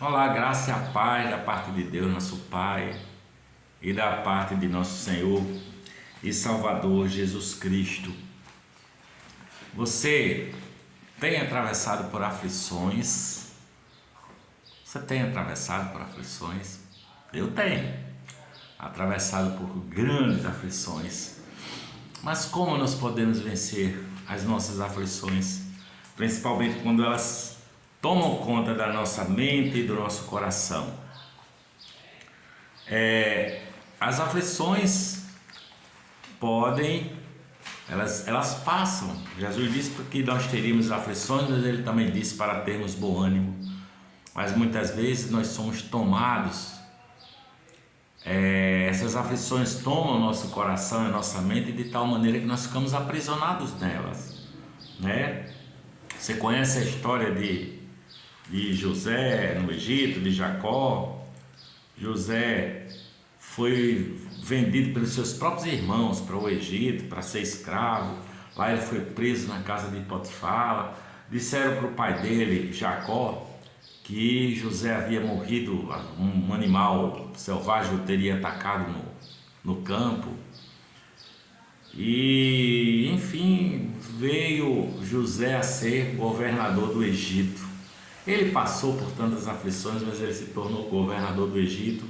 Olá, graça e a paz da parte de Deus, nosso Pai, e da parte de nosso Senhor e Salvador Jesus Cristo. Você tem atravessado por aflições? Você tem atravessado por aflições? Eu tenho atravessado por grandes aflições. Mas como nós podemos vencer as nossas aflições, principalmente quando elas tomam conta da nossa mente e do nosso coração? As aflições podem, elas passam. Jesus disse que nós teríamos aflições, mas ele também disse para termos bom ânimo. Mas muitas vezes nós somos tomados, essas aflições tomam nosso coração e nossa mente de tal maneira que nós ficamos aprisionados nelas, né? Você conhece a história de José no Egito, de Jacó. José foi vendido pelos seus próprios irmãos para o Egito para ser escravo. Lá ele foi preso na casa de Potifar. Disseram para o pai dele, Jacó, que José havia morrido, um animal selvagem o teria atacado no campo. E enfim, veio José a ser governador do Egito. Ele passou por tantas aflições, mas ele se tornou governador do Egito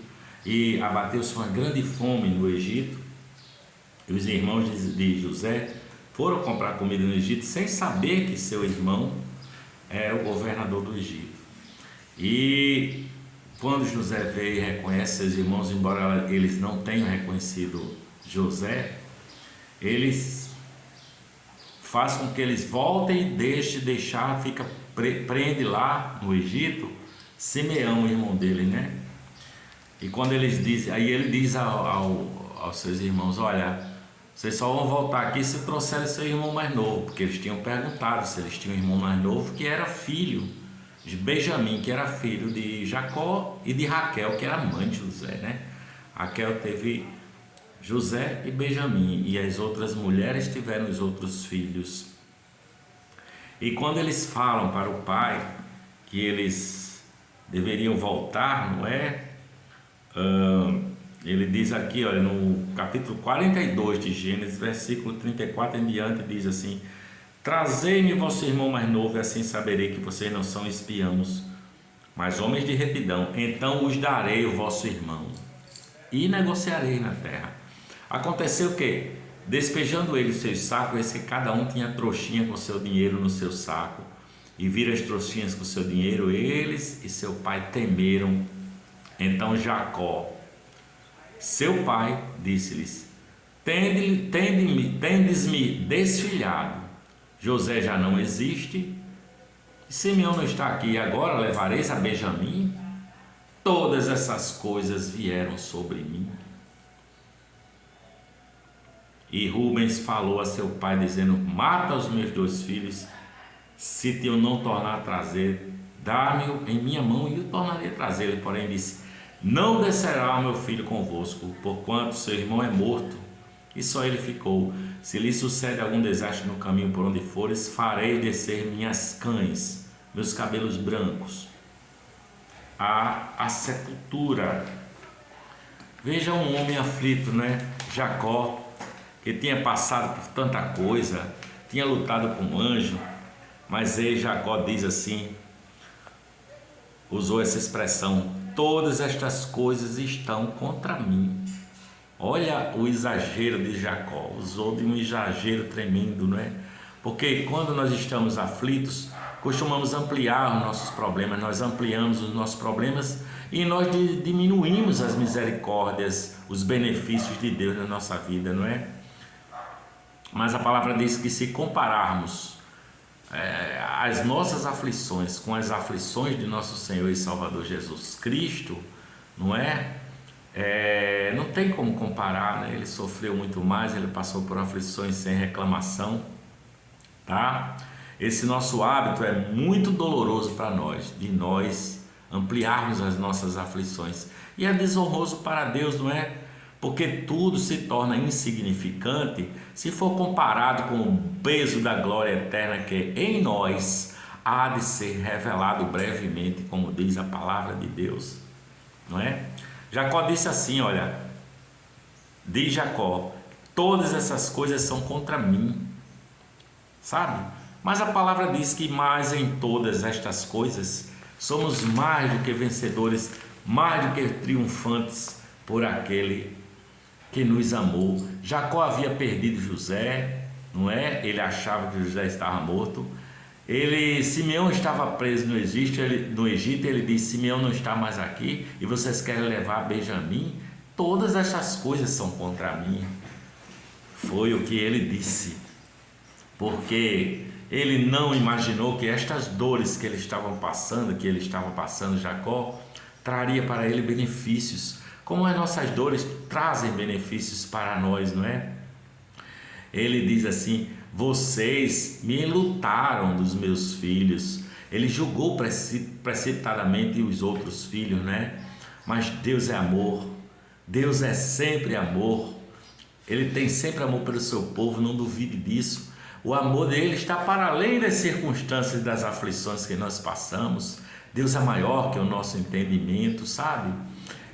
e abateu-se uma grande fome no Egito. E os irmãos de José foram comprar comida no Egito sem saber que seu irmão era o governador do Egito. E quando José veio e reconhece seus irmãos, embora eles não tenham reconhecido José, eles faz com que eles voltem, prende lá no Egito Simeão, irmão dele, né? E quando eles dizem, aí ele diz aos seus irmãos: olha, vocês só vão voltar aqui se trouxerem seu irmão mais novo, porque eles tinham perguntado se eles tinham um irmão mais novo que era filho de Benjamim, que era filho de Jacó, e de Raquel, que era mãe de José, né? Raquel teve José e Benjamim, e as outras mulheres tiveram os outros filhos. E quando eles falam para o pai que eles deveriam voltar, não é? Ele diz aqui, olha, no capítulo 42 de Gênesis, versículo 34 em diante, diz assim: trazei-me vosso irmão mais novo, e assim saberei que vocês não são espiãos, mas homens de retidão. Então os darei o vosso irmão, e negociarei na terra. Aconteceu que, despejando ele os seus sacos, eis que cada um tinha trouxinha com seu dinheiro no seu saco, e viram as trouxinhas com seu dinheiro, eles e seu pai temeram. Então Jacó, seu pai, disse-lhes: tendes-me desfilhado, José já não existe, e Simeão não está aqui, agora levareis a Benjamim? Todas essas coisas vieram sobre mim. E Rubens falou a seu pai, dizendo: mata os meus dois filhos, se te eu não tornar a trazer, dá-me-o em minha mão, e eu tornarei a trazer. Ele, porém, disse: não descerá o meu filho convosco, porquanto seu irmão é morto, e só ele ficou. Se lhe sucede algum desastre no caminho por onde fores, farei descer minhas cães, meus cabelos brancos, à sepultura. Veja um homem aflito, né? Jacó, que tinha passado por tanta coisa, tinha lutado com um anjo, mas aí Jacó diz assim, usou essa expressão: todas estas coisas estão contra mim. Olha o exagero de Jacó, usou de um exagero tremendo, não é? Porque quando nós estamos aflitos, costumamos ampliar os nossos problemas, nós ampliamos os nossos problemas e nós diminuímos as misericórdias, os benefícios de Deus na nossa vida, não é? Mas a palavra diz que se compararmos as nossas aflições com as aflições de nosso Senhor e Salvador Jesus Cristo, não é? Não tem como comparar, né? Ele sofreu muito mais, ele passou por aflições sem reclamação, tá? Esse nosso hábito é muito doloroso para nós, de nós ampliarmos as nossas aflições, e é desonroso para Deus, não é? Porque tudo se torna insignificante se for comparado com o peso da glória eterna que em nós há de ser revelado brevemente, como diz a palavra de Deus, não é? Jacó disse assim, olha, diz Jacó, todas essas coisas são contra mim, sabe? Mas a palavra diz que mais em todas estas coisas somos mais do que vencedores, mais do que triunfantes por aquele que nos amou. Jacó havia perdido José, não é? Ele achava que José estava morto. Simeão estava preso no Egito, ele disse, Simeão não está mais aqui, e vocês querem levar Benjamim? Todas essas coisas são contra mim. Foi o que ele disse, porque ele não imaginou que estas dores que ele estava passando, Jacó, traria para ele benefícios, como as nossas dores trazem benefícios para nós, não é? Ele diz assim, vocês me enlutaram dos meus filhos. Ele julgou precipitadamente os outros filhos, né? Mas Deus é amor, Deus é sempre amor, Ele tem sempre amor pelo seu povo, não duvide disso. O amor dele está para além das circunstâncias e das aflições que nós passamos. Deus é maior que o nosso entendimento, sabe?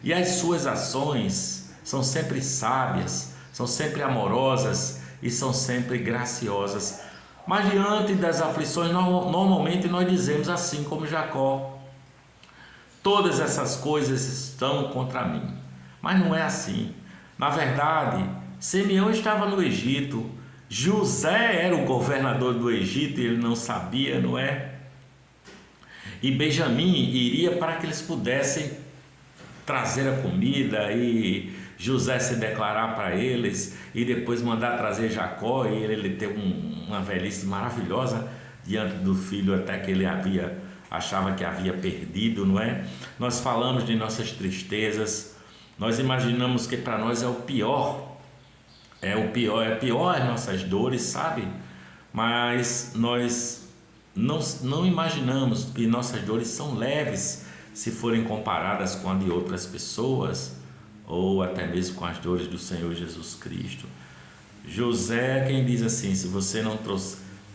E as suas ações são sempre sábias, são sempre amorosas e são sempre graciosas. Mas diante das aflições, normalmente nós dizemos assim como Jacó, todas essas coisas estão contra mim. Mas não é assim. Na verdade, Simeão estava no Egito, José era o governador do Egito e ele não sabia, não é? E Benjamim iria para que eles pudessem trazer a comida e José se declarar para eles e depois mandar trazer Jacó, e ele ter uma velhice maravilhosa diante do filho até que ele achava que havia perdido, não é? Nós falamos de nossas tristezas, nós imaginamos que para nós é pior as nossas dores, sabe? Mas nós não imaginamos que nossas dores são leves se forem comparadas com a de outras pessoas, ou até mesmo com as dores do Senhor Jesus Cristo. José é quem diz assim, se você não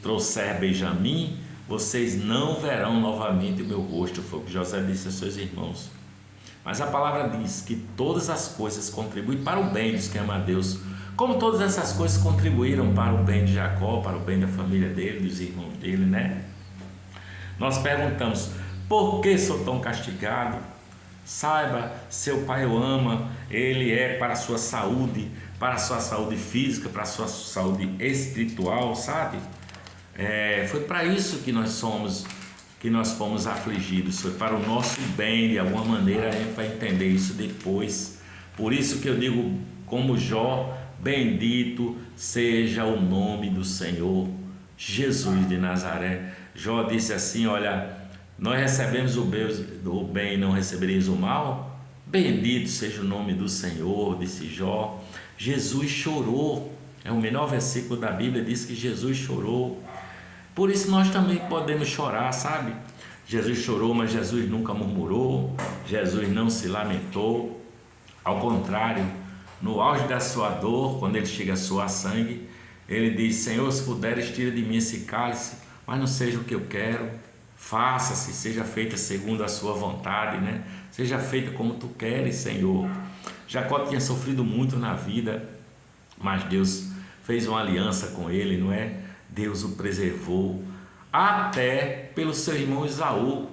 trouxer Benjamim, vocês não verão novamente o meu rosto, foi o que José disse aos seus irmãos. Mas a palavra diz que todas as coisas contribuem para o bem dos que amam a Deus, como todas essas coisas contribuíram para o bem de Jacó, para o bem da família dele, dos irmãos dele, né? Nós perguntamos, por que sou tão castigado? Saiba, seu pai o ama, ele é para a sua saúde física, para a sua saúde espiritual, sabe? Foi para isso que nós fomos afligidos, foi para o nosso bem. De alguma maneira a gente vai entender isso depois. Por isso que eu digo como Jó, bendito seja o nome do Senhor Jesus de Nazaré. Jó disse assim, olha, nós recebemos o bem e não recebereis o mal? Bendito seja o nome do Senhor, disse Jó. Jesus chorou, é o menor versículo da Bíblia, diz que Jesus chorou. Por isso nós também podemos chorar, sabe? Jesus chorou, mas Jesus nunca murmurou, Jesus não se lamentou. Ao contrário, no auge da sua dor, quando ele chega a suar sangue, ele diz, Senhor, se puderes, tira de mim esse cálice, mas não seja o que eu quero, faça-se, seja feita segundo a sua vontade, né? Seja feita como tu queres, Senhor. Jacó tinha sofrido muito na vida, mas Deus fez uma aliança com ele, não é? Deus o preservou, até pelo seu irmão Esaú.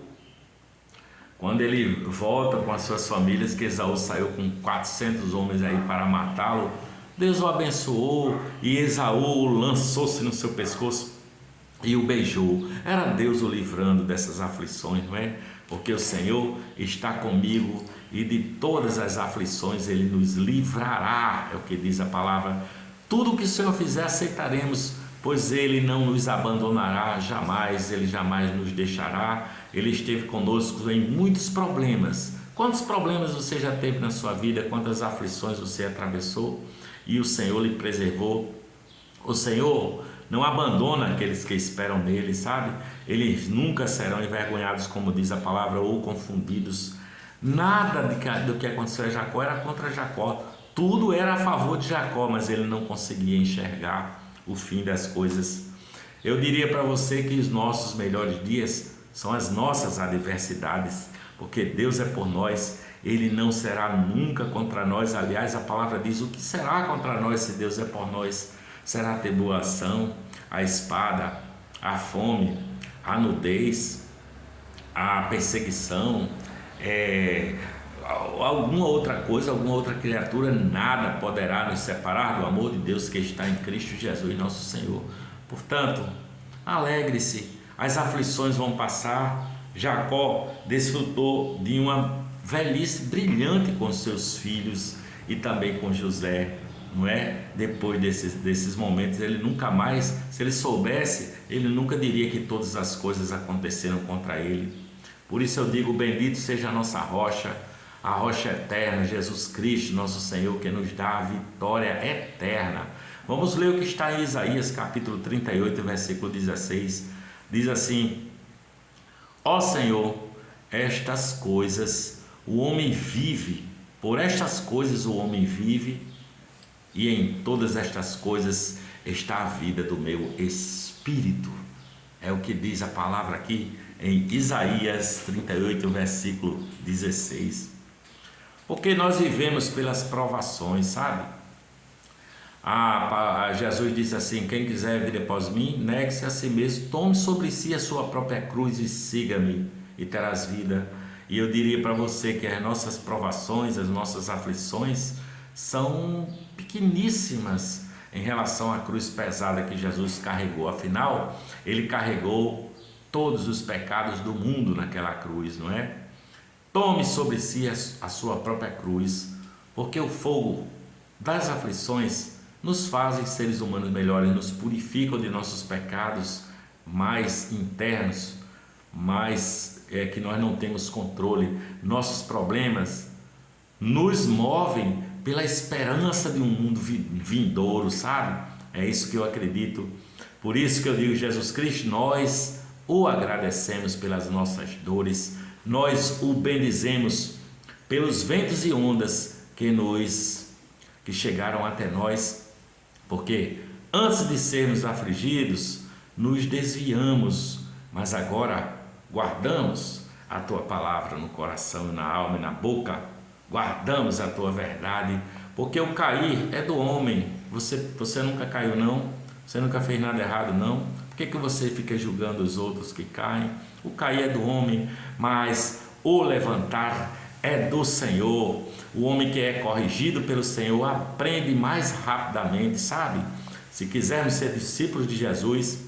Quando ele volta com as suas famílias, que Esaú saiu com 400 homens aí para matá-lo, Deus o abençoou e Esaú lançou-se no seu pescoço e o beijou. Era Deus o livrando dessas aflições, não é? Porque o Senhor está comigo e de todas as aflições Ele nos livrará, é o que diz a palavra. Tudo o que o Senhor fizer aceitaremos, pois Ele não nos abandonará jamais, Ele jamais nos deixará. Ele esteve conosco em muitos problemas. Quantos problemas você já teve na sua vida? Quantas aflições você atravessou? E o Senhor lhe preservou. O Senhor não abandona aqueles que esperam nele, sabe? Eles nunca serão envergonhados, como diz a palavra, ou confundidos. Nada do que aconteceu a Jacó era contra Jacó. Tudo era a favor de Jacó, mas ele não conseguia enxergar o fim das coisas. Eu diria para você que os nossos melhores dias são as nossas adversidades, porque Deus é por nós, Ele não será nunca contra nós. Aliás, a palavra diz: o que será contra nós se Deus é por nós? Será a tribulação, a espada, a fome, a nudez, a perseguição, alguma outra coisa, alguma outra criatura. Nada poderá nos separar do amor de Deus que está em Cristo Jesus nosso Senhor. Portanto, alegre-se, as aflições vão passar. Jacó desfrutou de uma velhice brilhante com seus filhos e também com José, não é? Depois desses momentos, ele nunca mais, se ele soubesse, ele nunca diria que todas as coisas aconteceram contra ele. Por isso eu digo: bendito seja a nossa rocha, a rocha eterna, Jesus Cristo, nosso Senhor, que nos dá a vitória eterna. Vamos ler o que está em Isaías capítulo 38, versículo 16. Diz assim: ó Senhor, estas coisas o homem vive, por estas coisas o homem vive, e em todas estas coisas está a vida do meu espírito. É o que diz a palavra aqui em Isaías 38, versículo 16. Porque nós vivemos pelas provações, sabe? Jesus disse assim: quem quiser vir após mim, negue-se a si mesmo, tome sobre si a sua própria cruz e siga-me, e terás vida. E eu diria para você que as nossas provações, as nossas aflições são pequeníssimas em relação à cruz pesada que Jesus carregou. Afinal, ele carregou todos os pecados do mundo naquela cruz, não é? Tome sobre si a sua própria cruz, porque o fogo das aflições nos fazem seres humanos melhores, nos purificam de nossos pecados mais internos, mais que nós não temos controle. Nossos problemas nos movem pela esperança de um mundo vindouro, sabe? É isso que eu acredito. Por isso que eu digo: Jesus Cristo, nós o agradecemos pelas nossas dores, nós o bendizemos pelos ventos e ondas que chegaram até nós, porque antes de sermos afligidos, nos desviamos, mas agora guardamos a tua palavra no coração, na alma e na boca, guardamos a tua verdade, porque o cair é do homem. Você nunca caiu, não? Você nunca fez nada errado, não? Por que você fica julgando os outros que caem? O cair é do homem, mas o levantar é do Senhor. O homem que é corrigido pelo Senhor aprende mais rapidamente, sabe? Se quisermos ser discípulos de Jesus,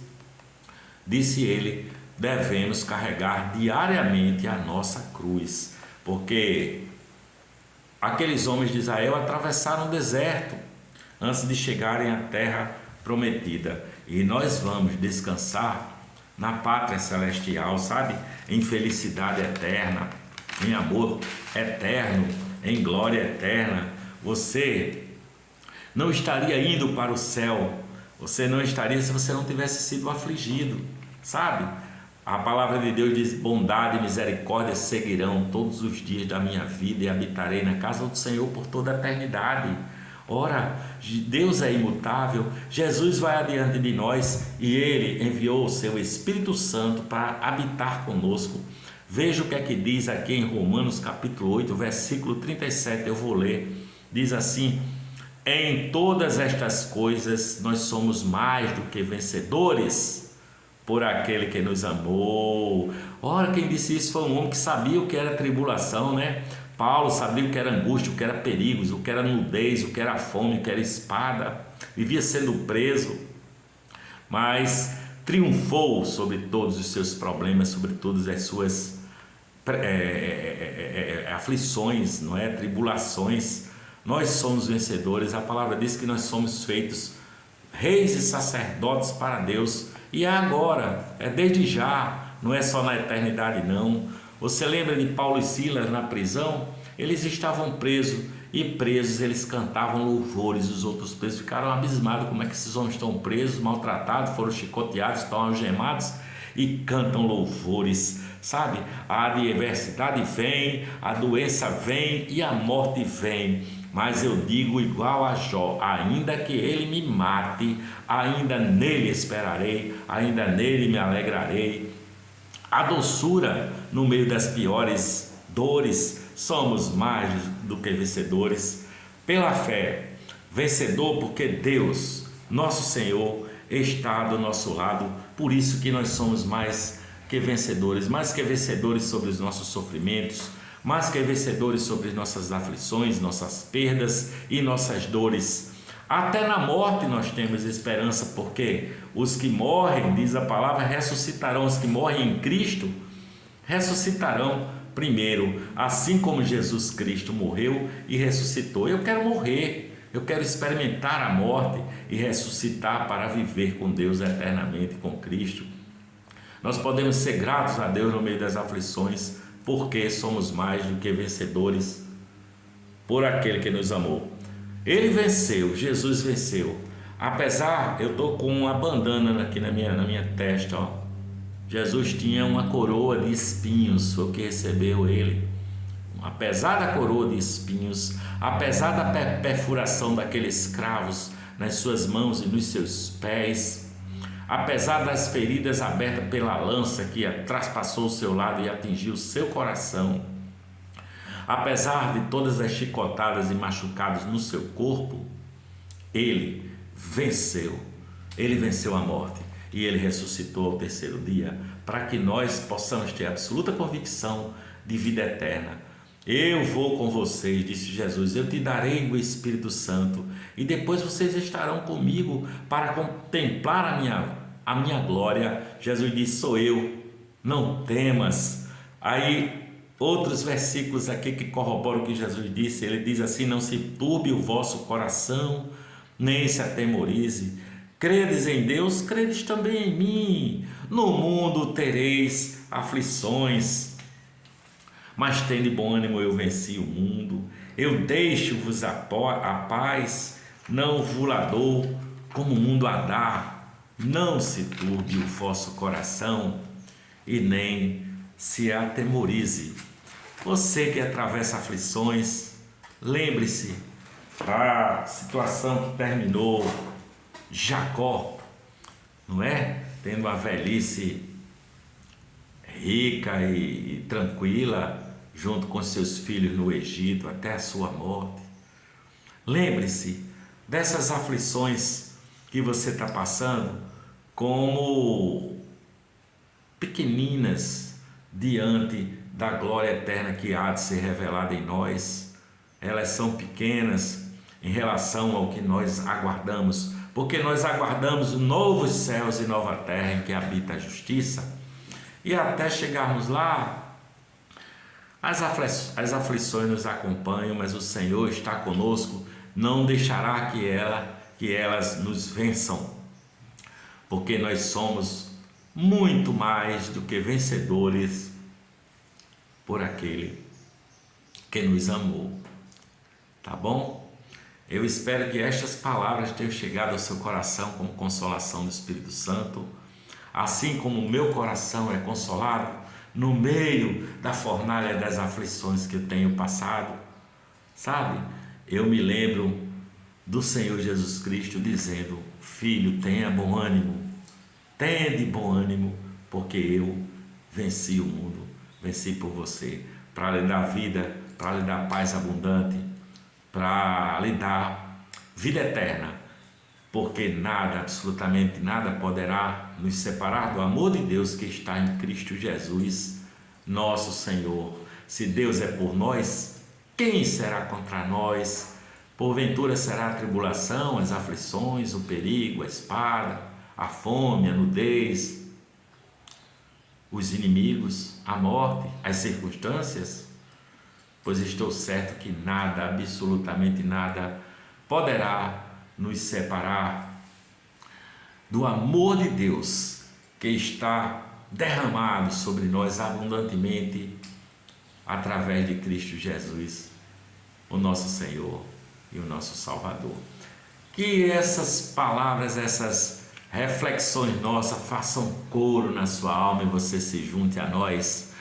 disse ele, devemos carregar diariamente a nossa cruz, porque aqueles homens de Israel atravessaram o deserto antes de chegarem à terra prometida, e nós vamos descansar na pátria celestial, sabe? Em felicidade eterna, em amor eterno, em glória eterna. Você não estaria indo para o céu, você não estaria se você não tivesse sido afligido, sabe? A palavra de Deus diz: bondade e misericórdia seguirão todos os dias da minha vida, e habitarei na casa do Senhor por toda a eternidade. Ora, Deus é imutável, Jesus vai adiante de nós e Ele enviou o seu Espírito Santo para habitar conosco. Veja o que é que diz aqui em Romanos capítulo 8, versículo 37, eu vou ler. Diz assim: em todas estas coisas nós somos mais do que vencedores por aquele que nos amou. Ora, quem disse isso foi um homem que sabia o que era tribulação, né? Paulo sabia o que era angústia, o que era perigos, o que era nudez, o que era fome, o que era espada. Vivia sendo preso, mas triunfou sobre todos os seus problemas, sobre todas as suas aflições, não é? Tribulações. Nós somos vencedores. A palavra diz que nós somos feitos reis e sacerdotes para Deus, e é agora, é desde já, não é só na eternidade, não. Você lembra de Paulo e Silas na prisão? Eles estavam presos, e presos eles cantavam louvores. Os outros presos ficaram abismados: como é que esses homens estão presos, maltratados, foram chicoteados, estão algemados e cantam louvores, sabe? A adversidade vem, a doença vem e a morte vem, Mas eu digo igual a Jó: ainda que ele me mate, ainda nele esperarei, ainda nele me alegrarei. A doçura no meio das piores dores, somos mais do que vencedores pela fé. Vencedor porque Deus, nosso Senhor, está do nosso lado. Por isso que nós somos mais que vencedores sobre os nossos sofrimentos, mais que vencedores sobre nossas aflições, nossas perdas e nossas dores. Até na morte nós temos esperança, porque os que morrem, diz a palavra, ressuscitarão. Os que morrem em Cristo ressuscitarão primeiro, assim como Jesus Cristo morreu e ressuscitou. Eu quero morrer, eu quero experimentar a morte e ressuscitar para viver com Deus eternamente, com Cristo. Nós podemos ser gratos a Deus no meio das aflições, porque somos mais do que vencedores por aquele que nos amou. Ele venceu, Jesus venceu. Apesar, eu estou com uma bandana aqui na minha testa, ó. Jesus tinha uma coroa de espinhos, foi o que recebeu ele. Apesar da coroa de espinhos, apesar da perfuração daqueles cravos nas suas mãos e nos seus pés, apesar das feridas abertas pela lança que traspassou o seu lado e atingiu o seu coração, apesar de todas as chicotadas e machucados no seu corpo, ele venceu a morte e ele ressuscitou ao terceiro dia, para que nós possamos ter absoluta convicção de vida eterna. Eu vou com vocês, disse Jesus, eu te darei o Espírito Santo e depois vocês estarão comigo para contemplar a minha glória. Jesus disse: sou eu, não temas. Aí outros versículos aqui que corroboram o que Jesus disse. Ele diz assim: não se turbe o vosso coração, nem se atemorize. Credes em Deus, credes também em mim. No mundo tereis aflições, mas tende bom ânimo, eu venci o mundo. Eu deixo-vos a paz, não vos la dou como o mundo a dá. Não se turbe o vosso coração e nem se atemorize. Você que atravessa aflições, lembre-se da situação que terminou Jacó, não é? Tendo uma velhice rica e tranquila, junto com seus filhos no Egito, até a sua morte. Lembre-se dessas aflições que você está passando como pequeninas diante da glória eterna que há de ser revelada em nós. Elas são pequenas em relação ao que nós aguardamos, porque nós aguardamos novos céus e nova terra em que habita a justiça. E até chegarmos lá, as aflições nos acompanham, mas o Senhor está conosco, não deixará que elas nos vençam, porque nós somos muito mais do que vencedores por aquele que nos amou. Tá bom? Eu espero que estas palavras tenham chegado ao seu coração como consolação do Espírito Santo, assim como o meu coração é consolado no meio da fornalha das aflições que eu tenho passado. Sabe, eu me lembro do Senhor Jesus Cristo dizendo: filho, tenha bom ânimo, tende bom ânimo, porque eu venci o mundo, venci por você, para lhe dar vida, para lhe dar paz abundante, para lhe dar vida eterna, porque nada, absolutamente nada poderá nos separar do amor de Deus que está em Cristo Jesus, nosso Senhor. Se Deus é por nós, quem será contra nós? Porventura será a tribulação, as aflições, o perigo, a espada, a fome, a nudez, os inimigos, a morte, as circunstâncias? Pois estou certo que nada, absolutamente nada, poderá nos separar do amor de Deus que está derramado sobre nós abundantemente através de Cristo Jesus, o nosso Senhor e o nosso Salvador. Que essas palavras, essas reflexões nossas façam coro na sua alma e você se junte a nós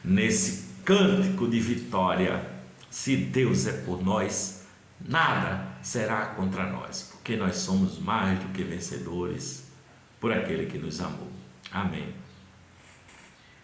nesse cântico de vitória. Se Deus é por nós, nada será contra nós, porque nós somos mais do que vencedores por aquele que nos amou. Amém.